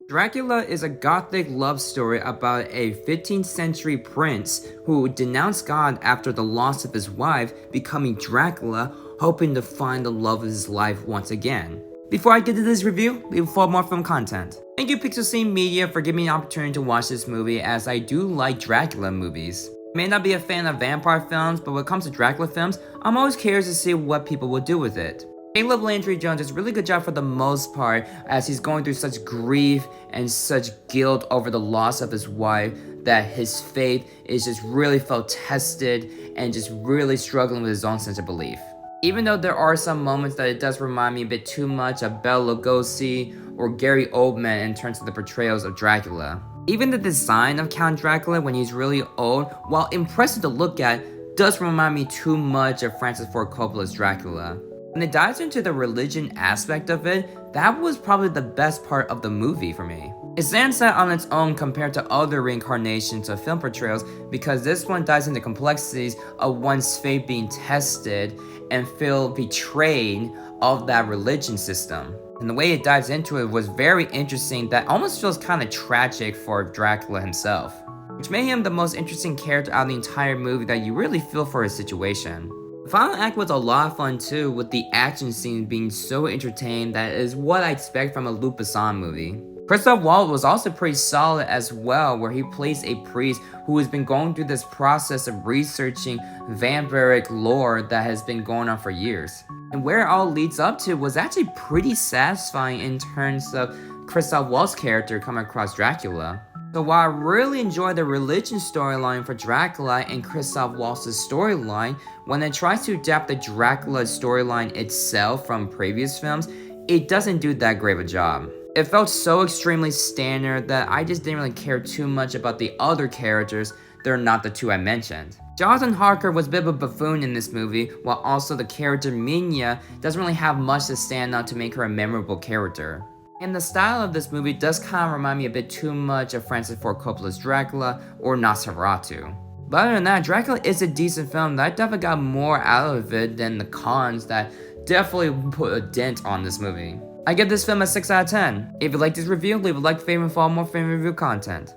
Dracula is a gothic love story about a 15th century prince who denounced God after the loss of his wife, becoming Dracula, hoping to find the love of his life once again. Before I get to this review, leave for more film content. Thank you Pixel Scene Media for giving me an opportunity to watch this movie, as I do like Dracula movies. I may not be a fan of vampire films, but when it comes to Dracula films, I'm always curious to see what people will do with it. Caleb Landry Jones does a really good job for the most part, as he's going through such grief and such guilt over the loss of his wife that his faith is just really felt tested and just really struggling with his own sense of belief. Even though there are some moments that it does remind me a bit too much of Bela Lugosi or Gary Oldman in terms of the portrayals of Dracula. Even the design of Count Dracula when he's really old, while impressive to look at, does remind me too much of Francis Ford Coppola's Dracula. When it dives into the religion aspect of it, that was probably the best part of the movie for me. It stands out on its own compared to other reincarnations of film portrayals, because this one dives into complexities of one's faith being tested and feel betrayed of that religion system. And the way it dives into it was very interesting, that almost feels kind of tragic for Dracula himself, which made him the most interesting character out of the entire movie, that you really feel for his situation. The final act was a lot of fun too, with the action scenes being so entertaining that is what I expect from a Luc Besson movie. Christoph Waltz was also pretty solid as well, where he plays a priest who has been going through this process of researching vampiric lore that has been going on for years. And where it all leads up to was actually pretty satisfying in terms of Christoph Waltz's character coming across Dracula. So while I really enjoy the religion storyline for Dracula and Christoph Waltz's storyline, when it tries to adapt the Dracula storyline itself from previous films, it doesn't do that great of a job. It felt so extremely standard that I just didn't really care too much about the other characters that are not the two I mentioned. Jonathan Harker was a bit of a buffoon in this movie, while also the character Minya doesn't really have much to stand out to make her a memorable character. And the style of this movie does kind of remind me a bit too much of Francis Ford Coppola's Dracula or Nosferatu. But other than that, Dracula is a decent film that I definitely got more out of it than the cons that definitely put a dent on this movie. I give this film a 6 out of 10. If you like this review, leave a like, favorite, and follow more film review content.